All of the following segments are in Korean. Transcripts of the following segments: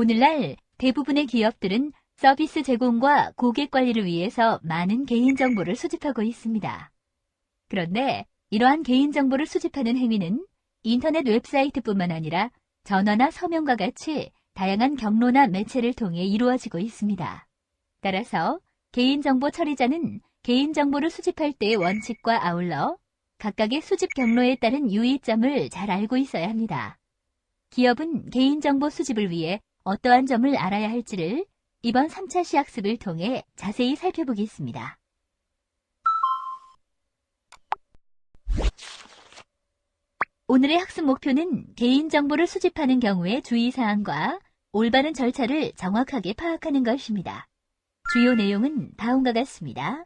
오늘날 대부분의 기업들은 서비스 제공과 고객 관리를 위해서 많은 개인정보를 수집하고 있습니다. 그런데 이러한 개인정보를 수집하는 행위는 인터넷 웹사이트뿐만 아니라 전화나 서명과 같이 다양한 경로나 매체를 통해 이루어지고 있습니다. 따라서 개인정보 처리자는 개인정보를 수집할 때의 원칙과 아울러 각각의 수집 경로에 따른 유의점을 잘 알고 있어야 합니다. 기업은 개인정보 수집을 위해 어떠한 점을 알아야 할지를 이번 3차 시학습을 통해 자세히 살펴보겠습니다. 오늘의 학습 목표는 개인정보를 수집하는 경우의 주의사항과 올바른 절차를 정확하게 파악하는 것입니다. 주요 내용은 다음과 같습니다.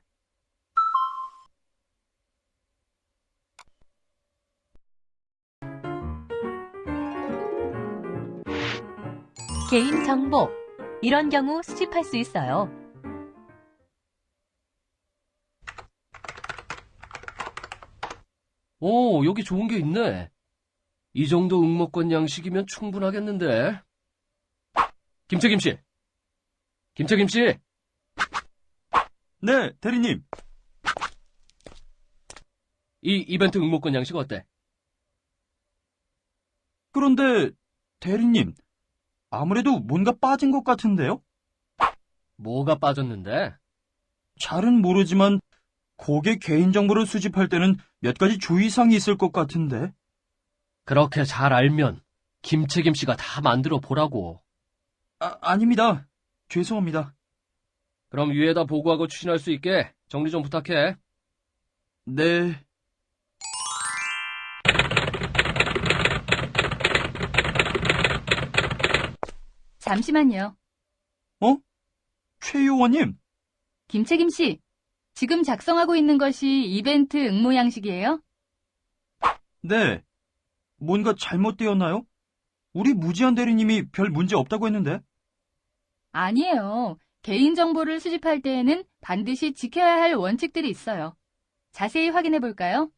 개인정보, 이런 경우 수집할 수 있어요. 오, 여기 좋은 게 있네. 이 정도 응모권 양식이면 충분하겠는데. 김책임씨! 김책임씨! 네, 대리님. 이 이벤트 응모권 양식 어때? 그런데 대리님, 아무래도 뭔가 빠진 것 같은데요? 뭐가 빠졌는데? 잘은 모르지만 고객 개인정보를 수집할 때는 몇 가지 주의사항이 있을 것 같은데. 그렇게 잘 알면 김책임씨가 다 만들어 보라고. 아닙니다. 죄송합니다. 그럼 위에다 보고하고 추진할 수 있게 정리 좀 부탁해. 네. 잠시만요. 최 요원님, 김책임 씨, 지금 작성하고 있는 것이 이벤트 응모 양식이에요? 네. 뭔가 잘못되었나요? 우리 무지한 대리님이 별 문제 없다고 했는데. 아니에요. 개인정보를 수집할 때에는 반드시 지켜야 할 원칙들이 있어요. 자세히 확인해 볼까요?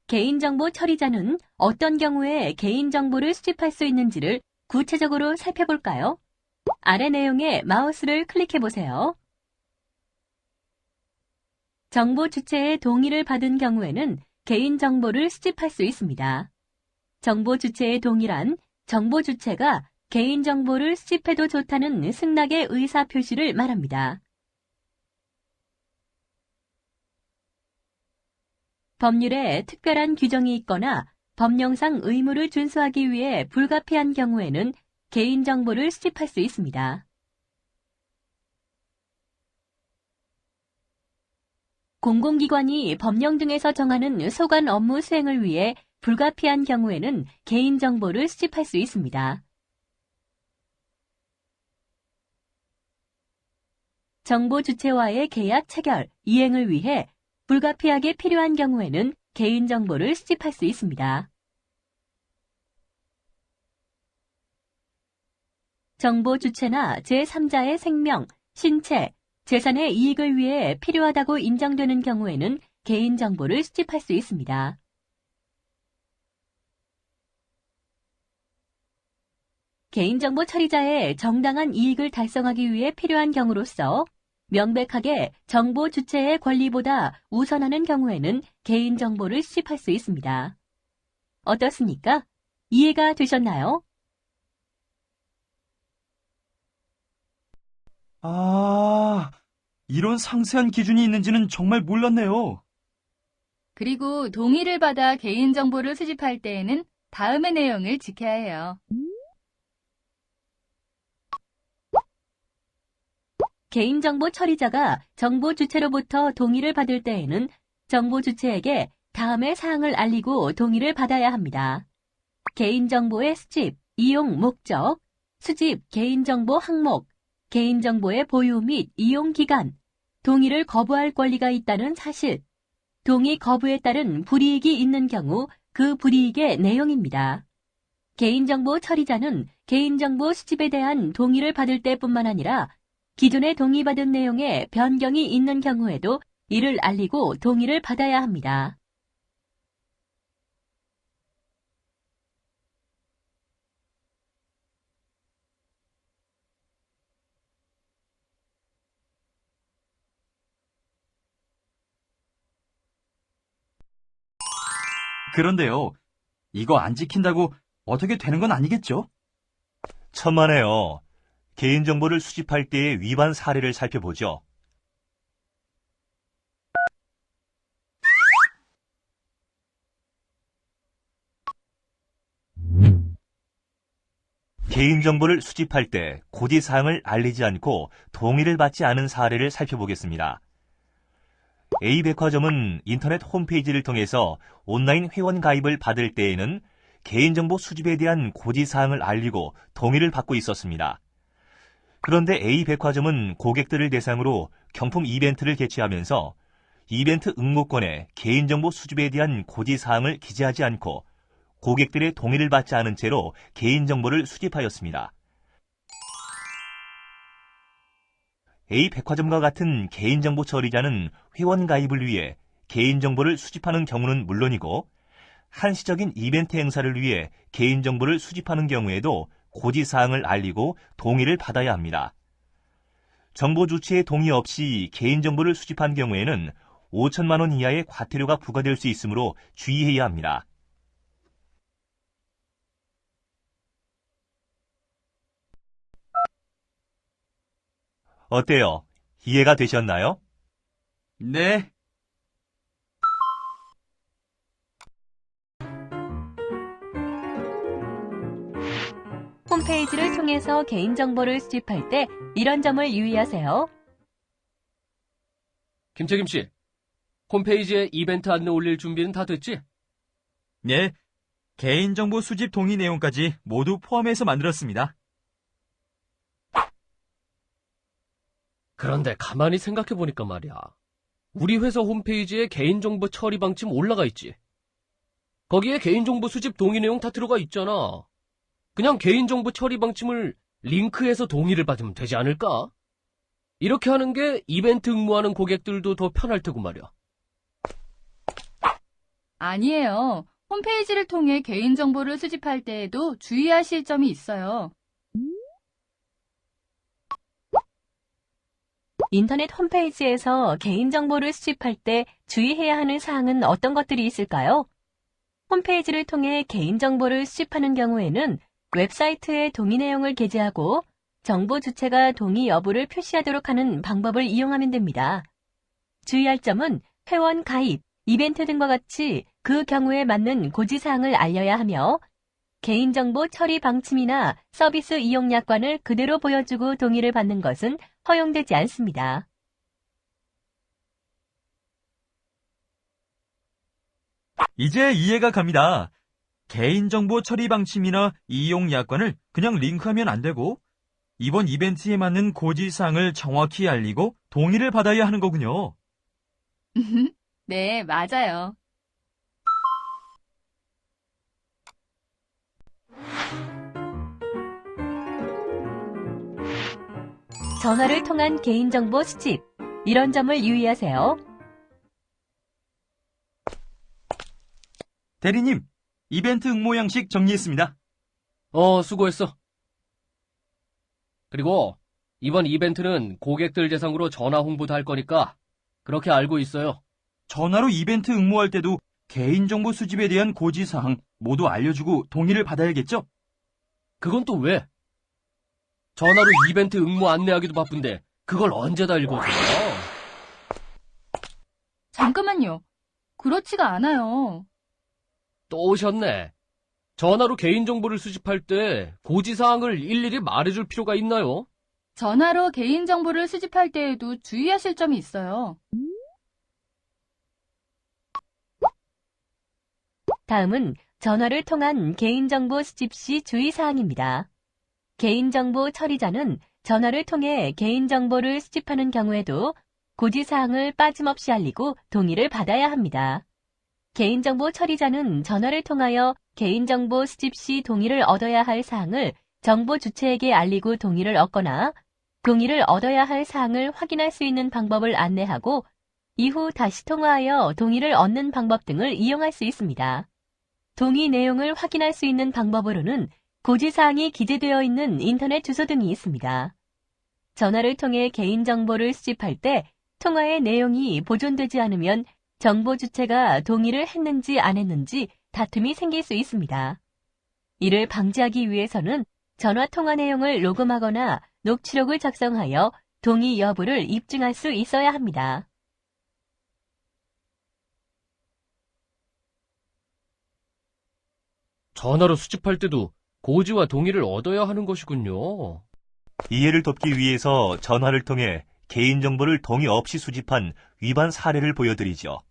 개인정보 처리자는 어떤 경우에 개인정보를 수집할 수 있는지를 구체적으로 살펴볼까요? 아래 내용에 마우스를 클릭해보세요. 정보 주체의 동의를 받은 경우에는 개인정보를 수집할 수 있습니다. 정보 주체의 동의란 정보 주체가 개인정보를 수집해도 좋다는 승낙의 의사 표시를 말합니다. 법률에 특별한 규정이 있거나 법령상 의무를 준수하기 위해 불가피한 경우에는 개인정보를 수집할 수 있습니다. 공공기관이 법령 등에서 정하는 소관 업무 수행을 위해 불가피한 경우에는 개인정보를 수집할 수 있습니다. 정보 주체와의 계약 체결, 이행을 위해 불가피하게 필요한 경우에는 개인정보를 수집할 수 있습니다. 정보 주체나 제3자의 생명, 신체, 재산의 이익을 위해 필요하다고 인정되는 경우에는 개인정보를 수집할 수 있습니다. 개인정보 처리자의 정당한 이익을 달성하기 위해 필요한 경우로서 명백하게 정보 주체의 권리보다 우선하는 경우에는 개인정보를 수집할 수 있습니다. 어떻습니까? 이해가 되셨나요? 이런 상세한 기준이 있는지는 정말 몰랐네요. 그리고 동의를 받아 개인정보를 수집할 때에는 다음의 내용을 지켜야 해요. 개인정보 처리자가 정보 주체로부터 동의를 받을 때에는 정보 주체에게 다음의 사항을 알리고 동의를 받아야 합니다. 개인정보의 수집, 이용 목적, 수집 개인정보 항목, 개인정보의 보유 및 이용 기간, 동의를 거부할 권리가 있다는 사실, 동의 거부에 따른 불이익이 있는 경우 그 불이익의 내용입니다. 개인정보 처리자는 개인정보 수집에 대한 동의를 받을 때뿐만 아니라 기존에 동의받은 내용에 변경이 있는 경우에도 이를 알리고 동의를 받아야 합니다. 그런데요, 이거 안 지킨다고 어떻게 되는 건 아니겠죠? 천만에요. 개인정보를 수집할 때의 위반 사례를 살펴보죠. 개인정보를 수집할 때 고지사항을 알리지 않고 동의를 받지 않은 사례를 살펴보겠습니다. A백화점은 인터넷 홈페이지를 통해서 온라인 회원 가입을 받을 때에는 개인정보 수집에 대한 고지사항을 알리고 동의를 받고 있었습니다. 그런데 A백화점은 고객들을 대상으로 경품 이벤트를 개최하면서 이벤트 응모권에 개인정보 수집에 대한 고지사항을 기재하지 않고 고객들의 동의를 받지 않은 채로 개인정보를 수집하였습니다. A백화점과 같은 개인정보 처리자는 회원 가입을 위해 개인정보를 수집하는 경우는 물론이고 한시적인 이벤트 행사를 위해 개인정보를 수집하는 경우에도 고지사항을 알리고 동의를 받아야 합니다. 정보 주체의 동의 없이 개인정보를 수집한 경우에는 5천만 원 이하의 과태료가 부과될 수 있으므로 주의해야 합니다. 어때요? 이해가 되셨나요? 네. 홈페이지를 통해서 개인정보를 수집할 때 이런 점을 유의하세요. 김책임 씨, 홈페이지에 이벤트 안내 올릴 준비는 다 됐지? 네. 개인정보 수집 동의 내용까지 모두 포함해서 만들었습니다. 그런데 가만히 생각해보니까 말이야. 우리 회사 홈페이지에 개인정보 처리 방침 올라가 있지. 거기에 개인정보 수집 동의 내용 다 들어가 있잖아. 그냥 개인정보 처리 방침을 링크해서 동의를 받으면 되지 않을까? 이렇게 하는 게 이벤트 응모하는 고객들도 더 편할 테고 말이야. 아니에요. 홈페이지를 통해 개인정보를 수집할 때에도 주의하실 점이 있어요. 인터넷 홈페이지에서 개인정보를 수집할 때 주의해야 하는 사항은 어떤 것들이 있을까요? 홈페이지를 통해 개인정보를 수집하는 경우에는 웹사이트에 동의 내용을 게재하고 정보 주체가 동의 여부를 표시하도록 하는 방법을 이용하면 됩니다. 주의할 점은 회원 가입, 이벤트 등과 같이 그 경우에 맞는 고지사항을 알려야 하며 개인정보 처리 방침이나 서비스 이용 약관을 그대로 보여주고 동의를 받는 것은 허용되지 않습니다. 이제 이해가 갑니다. 개인정보 처리 방침이나 이용 약관을 그냥 링크하면 안 되고 이번 이벤트에 맞는 고지사항을 정확히 알리고 동의를 받아야 하는 거군요. 네, 맞아요. 전화를 통한 개인정보 수집, 이런 점을 유의하세요. 대리님, 이벤트 응모 양식 정리했습니다. 수고했어. 그리고 이번 이벤트는 고객들 대상으로 전화 홍보도 할 거니까 그렇게 알고 있어요. 전화로 이벤트 응모할 때도 개인정보 수집에 대한 고지사항 모두 알려주고 동의를 받아야겠죠? 그건 또 왜? 전화로 이벤트 응모 안내하기도 바쁜데 그걸 언제 다 읽어줘요? 잠깐만요. 그렇지가 않아요. 또 오셨네. 전화로 개인정보를 수집할 때 고지사항을 일일이 말해줄 필요가 있나요? 전화로 개인정보를 수집할 때에도 주의하실 점이 있어요. 다음은 전화를 통한 개인정보 수집 시 주의사항입니다. 개인정보 처리자는 전화를 통해 개인정보를 수집하는 경우에도 고지사항을 빠짐없이 알리고 동의를 받아야 합니다. 개인정보 처리자는 전화를 통하여 개인정보 수집 시 동의를 얻어야 할 사항을 정보 주체에게 알리고 동의를 얻거나 동의를 얻어야 할 사항을 확인할 수 있는 방법을 안내하고 이후 다시 통화하여 동의를 얻는 방법 등을 이용할 수 있습니다. 동의 내용을 확인할 수 있는 방법으로는 고지사항이 기재되어 있는 인터넷 주소 등이 있습니다. 전화를 통해 개인정보를 수집할 때 통화의 내용이 보존되지 않으면 정보 주체가 동의를 했는지 안 했는지 다툼이 생길 수 있습니다. 이를 방지하기 위해서는 전화 통화 내용을 녹음하거나 녹취록을 작성하여 동의 여부를 입증할 수 있어야 합니다. 전화로 수집할 때도 고지와 동의를 얻어야 하는 것이군요. 이해를 돕기 위해서 전화를 통해 개인정보를 동의 없이 수집한 위반 사례를 보여드리죠.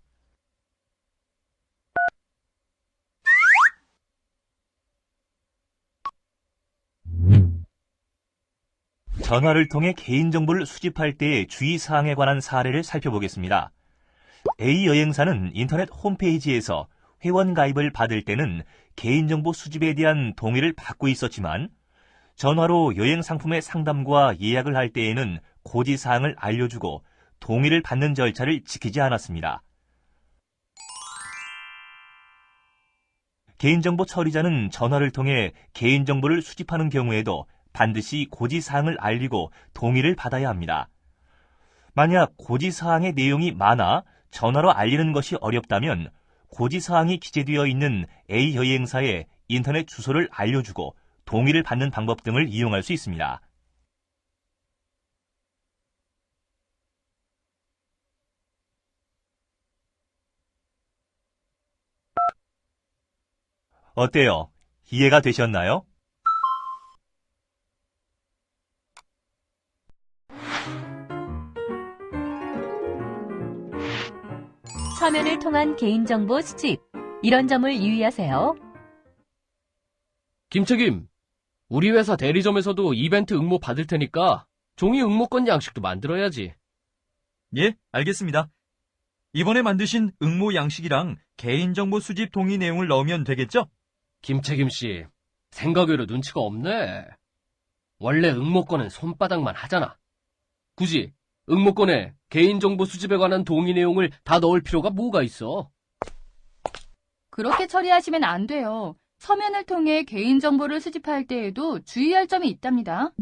전화를 통해 개인정보를 수집할 때의 주의사항에 관한 사례를 살펴보겠습니다. A 여행사는 인터넷 홈페이지에서 회원 가입을 받을 때는 개인정보 수집에 대한 동의를 받고 있었지만 전화로 여행 상품의 상담과 예약을 할 때에는 고지사항을 알려주고 동의를 받는 절차를 지키지 않았습니다. 개인정보 처리자는 전화를 통해 개인정보를 수집하는 경우에도 반드시 고지사항을 알리고 동의를 받아야 합니다. 만약 고지사항의 내용이 많아 전화로 알리는 것이 어렵다면 고지사항이 기재되어 있는 A 여행사의 인터넷 주소를 알려주고 동의를 받는 방법 등을 이용할 수 있습니다. 어때요? 이해가 되셨나요? 서면을 통한 개인정보 수집, 이런 점을 유의하세요. 김책임, 우리 회사 대리점에서도 이벤트 응모 받을 테니까 종이 응모권 양식도 만들어야지. 예, 알겠습니다. 이번에 만드신 응모 양식이랑 개인정보 수집 동의 내용을 넣으면 되겠죠? 김책임 씨, 생각외로 눈치가 없네. 원래 응모권은 손바닥만 하잖아. 굳이 응모권에 개인정보 수집에 관한 동의 내용을 다 넣을 필요가 뭐가 있어? 그렇게 처리하시면 안 돼요. 서면을 통해 개인정보를 수집할 때에도 주의할 점이 있답니다.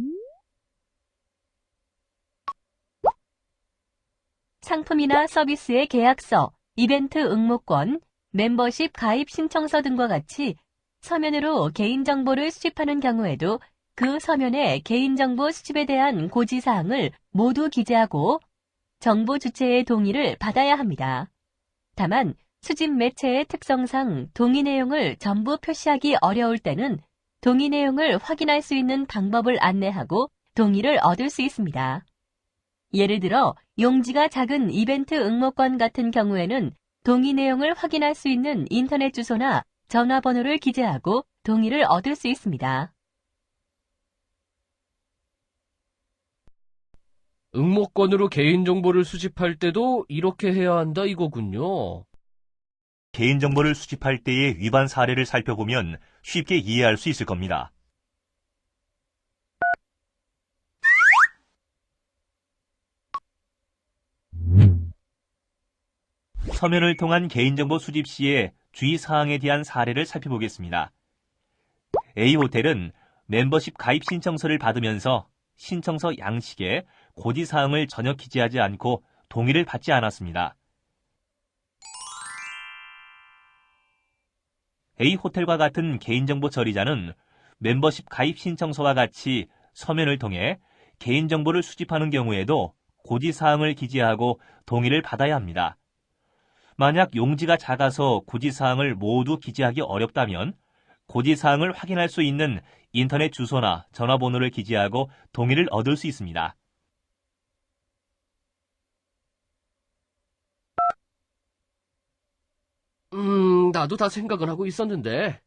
상품이나 서비스의 계약서, 이벤트 응모권, 멤버십 가입 신청서 등과 같이 서면으로 개인정보를 수집하는 경우에도 그 서면에 개인정보 수집에 대한 고지사항을 모두 기재하고 정보 주체의 동의를 받아야 합니다. 다만 수집 매체의 특성상 동의 내용을 전부 표시하기 어려울 때는 동의 내용을 확인할 수 있는 방법을 안내하고 동의를 얻을 수 있습니다. 예를 들어 용지가 작은 이벤트 응모권 같은 경우에는 동의 내용을 확인할 수 있는 인터넷 주소나 전화번호를 기재하고 동의를 얻을 수 있습니다. 응모권으로 개인정보를 수집할 때도 이렇게 해야 한다 이거군요. 개인정보를 수집할 때의 위반 사례를 살펴보면 쉽게 이해할 수 있을 겁니다. 서면을 통한 개인정보 수집 시의 주의사항에 대한 사례를 살펴보겠습니다. A호텔은 멤버십 가입 신청서를 받으면서 신청서 양식에 고지사항을 전혀 기재하지 않고 동의를 받지 않았습니다. A호텔과 같은 개인정보 처리자는 멤버십 가입 신청서와 같이 서면을 통해 개인정보를 수집하는 경우에도 고지사항을 기재하고 동의를 받아야 합니다. 만약 용지가 작아서 고지사항을 모두 기재하기 어렵다면 고지사항을 확인할 수 있는 인터넷 주소나 전화번호를 기재하고 동의를 얻을 수 있습니다. 나도 다 생각은 하고 있었는데.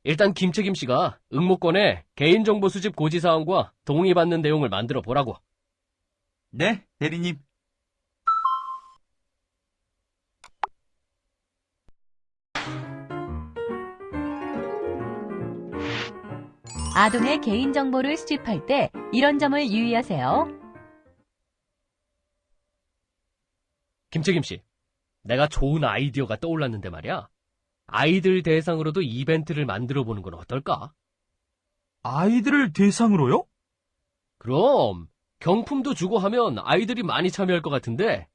일단 김책임 씨가 응모권에 개인정보 수집 고지사항과 동의받는 내용을 만들어 보라고. 네, 대리님. 아동의 개인정보를 수집할 때 이런 점을 유의하세요. 김책임 씨, 내가 좋은 아이디어가 떠올랐는데 말이야. 아이들 대상으로도 이벤트를 만들어 보는 건 어떨까? 아이들을 대상으로요? 그럼 경품도 주고 하면 아이들이 많이 참여할 것 같은데.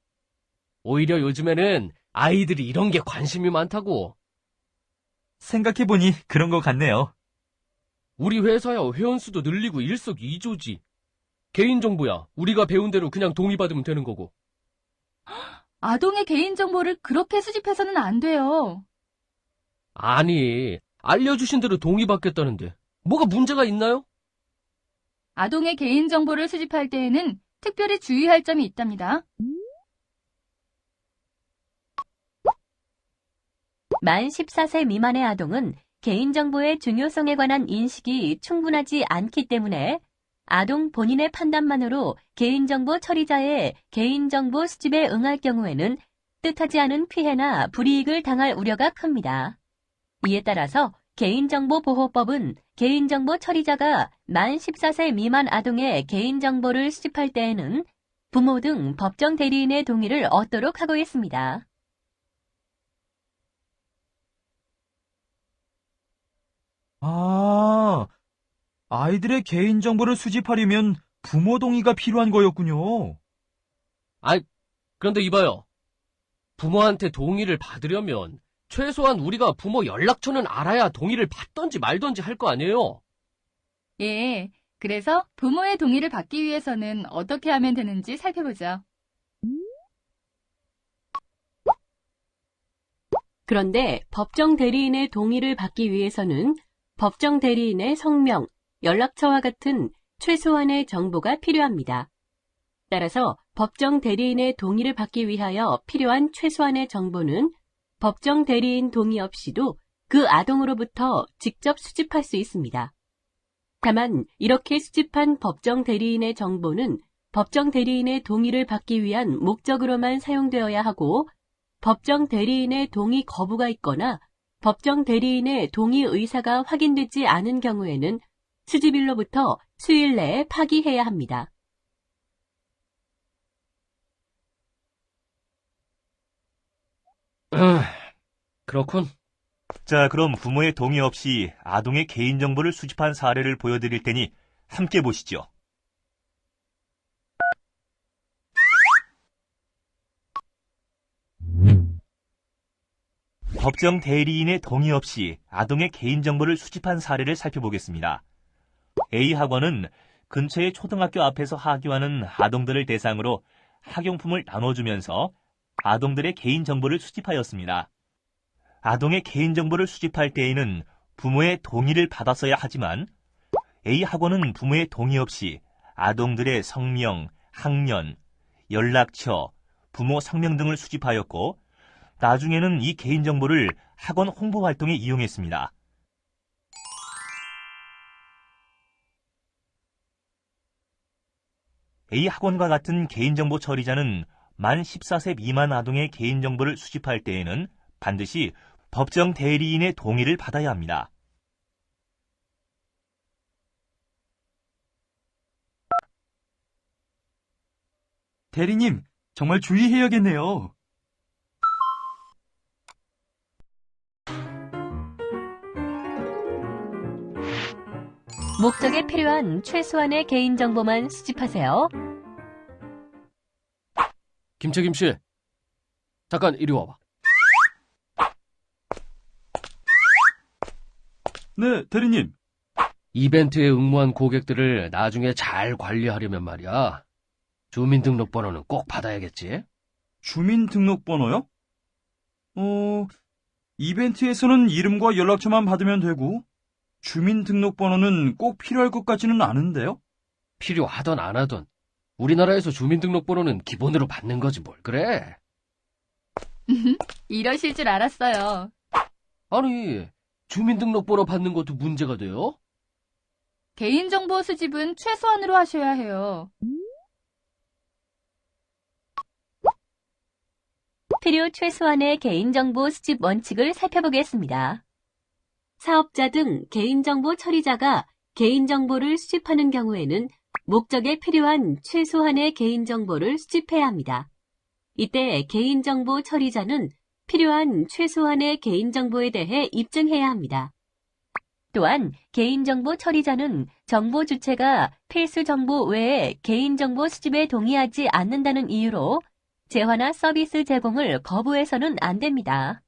오히려 요즘에는 아이들이 이런 게 관심이 많다고. 생각해보니 그런 것 같네요. 우리 회사야 회원수도 늘리고 일석이조지. 개인정보야. 우리가 배운 대로 그냥 동의받으면 되는 거고. 아동의 개인정보를 그렇게 수집해서는 안 돼요. 아니, 알려주신 대로 동의받겠다는데 뭐가 문제가 있나요? 아동의 개인정보를 수집할 때에는 특별히 주의할 점이 있답니다. 만 14세 미만의 아동은 개인정보의 중요성에 관한 인식이 충분하지 않기 때문에 아동 본인의 판단만으로 개인정보 처리자의 개인정보 수집에 응할 경우에는 뜻하지 않은 피해나 불이익을 당할 우려가 큽니다. 이에 따라서 개인정보보호법은 개인정보 처리자가 만 14세 미만 아동의 개인정보를 수집할 때에는 부모 등 법정 대리인의 동의를 얻도록 하고 있습니다. 아, 아이들의 개인정보를 수집하려면 부모 동의가 필요한 거였군요. 그런데 이봐요. 부모한테 동의를 받으려면 최소한 우리가 부모 연락처는 알아야 동의를 받던지 말던지 할 거 아니에요? 예, 그래서 부모의 동의를 받기 위해서는 어떻게 하면 되는지 살펴보죠. 그런데 법정 대리인의 동의를 받기 위해서는 법정 대리인의 성명, 연락처와 같은 최소한의 정보가 필요합니다. 따라서 법정 대리인의 동의를 받기 위하여 필요한 최소한의 정보는 법정 대리인 동의 없이도 그 아동으로부터 직접 수집할 수 있습니다. 다만 이렇게 수집한 법정 대리인의 정보는 법정 대리인의 동의를 받기 위한 목적으로만 사용되어야 하고 법정 대리인의 동의 거부가 있거나 법정 대리인의 동의 의사가 확인되지 않은 경우에는 수집일로부터 수일 내에 파기해야 합니다. 그렇군. 자, 그럼 부모의 동의 없이 아동의 개인정보를 수집한 사례를 보여드릴 테니 함께 보시죠. 법정 대리인의 동의 없이 아동의 개인정보를 수집한 사례를 살펴보겠습니다. A 학원은 근처의 초등학교 앞에서 하교하는 아동들을 대상으로 학용품을 나눠주면서 아동들의 개인정보를 수집하였습니다. 아동의 개인정보를 수집할 때에는 부모의 동의를 받았어야 하지만 A 학원은 부모의 동의 없이 아동들의 성명, 학년, 연락처, 부모 성명 등을 수집하였고 나중에는 이 개인정보를 학원 홍보 활동에 이용했습니다. A 학원과 같은 개인정보 처리자는 만 14세 미만 아동의 개인정보를 수집할 때에는 반드시 법정 대리인의 동의를 받아야 합니다. 대리님, 정말 주의해야겠네요. 목적에 필요한 최소한의 개인정보만 수집하세요. 김책임 씨. 잠깐 이리 와봐. 네, 대리님. 이벤트에 응모한 고객들을 나중에 잘 관리하려면 말이야. 주민등록번호는 꼭 받아야겠지? 주민등록번호요? 이벤트에서는 이름과 연락처만 받으면 되고, 주민등록번호는 꼭 필요할 것 같지는 않은데요? 필요하던 안 하던 우리나라에서 주민등록번호는 기본으로 받는 거지 뭘 그래. 이러실 줄 알았어요. 아니, 주민등록번호 받는 것도 문제가 돼요? 개인정보 수집은 최소한으로 하셔야 해요. 필요 최소한의 개인정보 수집 원칙을 살펴보겠습니다. 사업자 등 개인정보 처리자가 개인정보를 수집하는 경우에는 목적에 필요한 최소한의 개인정보를 수집해야 합니다. 이때 개인정보 처리자는 필요한 최소한의 개인정보에 대해 입증해야 합니다. 또한 개인정보 처리자는 정보 주체가 필수 정보 외에 개인정보 수집에 동의하지 않는다는 이유로 재화나 서비스 제공을 거부해서는 안 됩니다.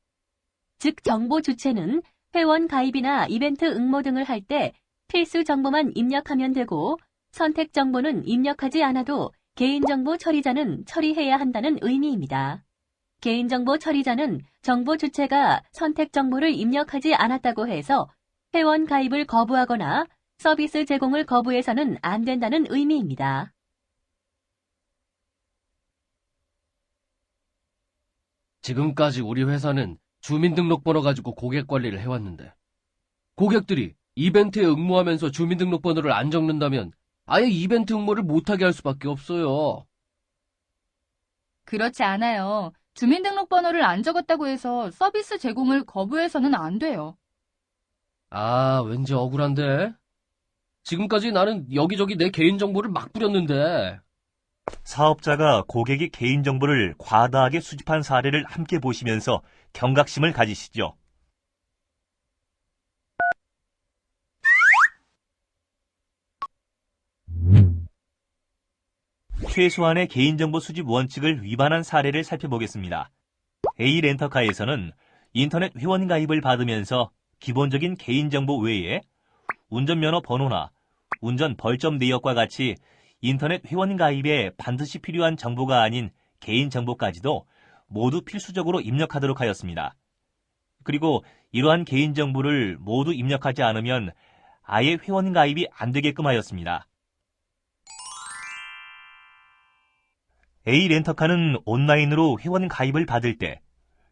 즉 정보 주체는 회원 가입이나 이벤트 응모 등을 할 때 필수 정보만 입력하면 되고 선택 정보는 입력하지 않아도 개인정보 처리자는 처리해야 한다는 의미입니다. 개인정보 처리자는 정보 주체가 선택 정보를 입력하지 않았다고 해서 회원 가입을 거부하거나 서비스 제공을 거부해서는 안 된다는 의미입니다. 지금까지 우리 회사는 주민등록번호 가지고 고객 관리를 해왔는데, 고객들이 이벤트에 응모하면서 주민등록번호를 안 적는다면 아예 이벤트 응모를 못하게 할 수밖에 없어요. 그렇지 않아요. 주민등록번호를 안 적었다고 해서 서비스 제공을 거부해서는 안 돼요. 아, 왠지 억울한데? 지금까지 나는 여기저기 내 개인정보를 막 뿌렸는데. 사업자가 고객이 개인정보를 과다하게 수집한 사례를 함께 보시면서 경각심을 가지시죠. 최소한의 개인정보 수집 원칙을 위반한 사례를 살펴보겠습니다. A렌터카에서는 인터넷 회원 가입을 받으면서 기본적인 개인정보 외에 운전면허 번호나 운전 벌점 내역과 같이 인터넷 회원 가입에 반드시 필요한 정보가 아닌 개인정보까지도 모두 필수적으로 입력하도록 하였습니다. 그리고 이러한 개인정보를 모두 입력하지 않으면 아예 회원 가입이 안 되게끔 하였습니다. A렌터카는 온라인으로 회원 가입을 받을 때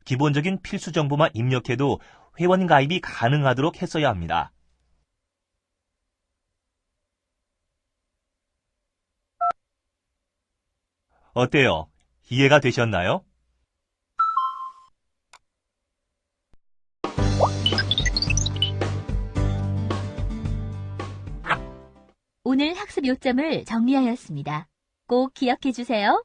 기본적인 필수 정보만 입력해도 회원 가입이 가능하도록 했어야 합니다. 어때요? 이해가 되셨나요? 오늘 학습 요점을 정리하였습니다. 꼭 기억해 주세요.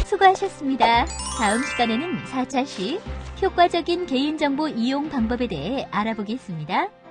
수고하셨습니다. 다음 시간에는 4차시 효과적인 개인정보 이용 방법에 대해 알아보겠습니다.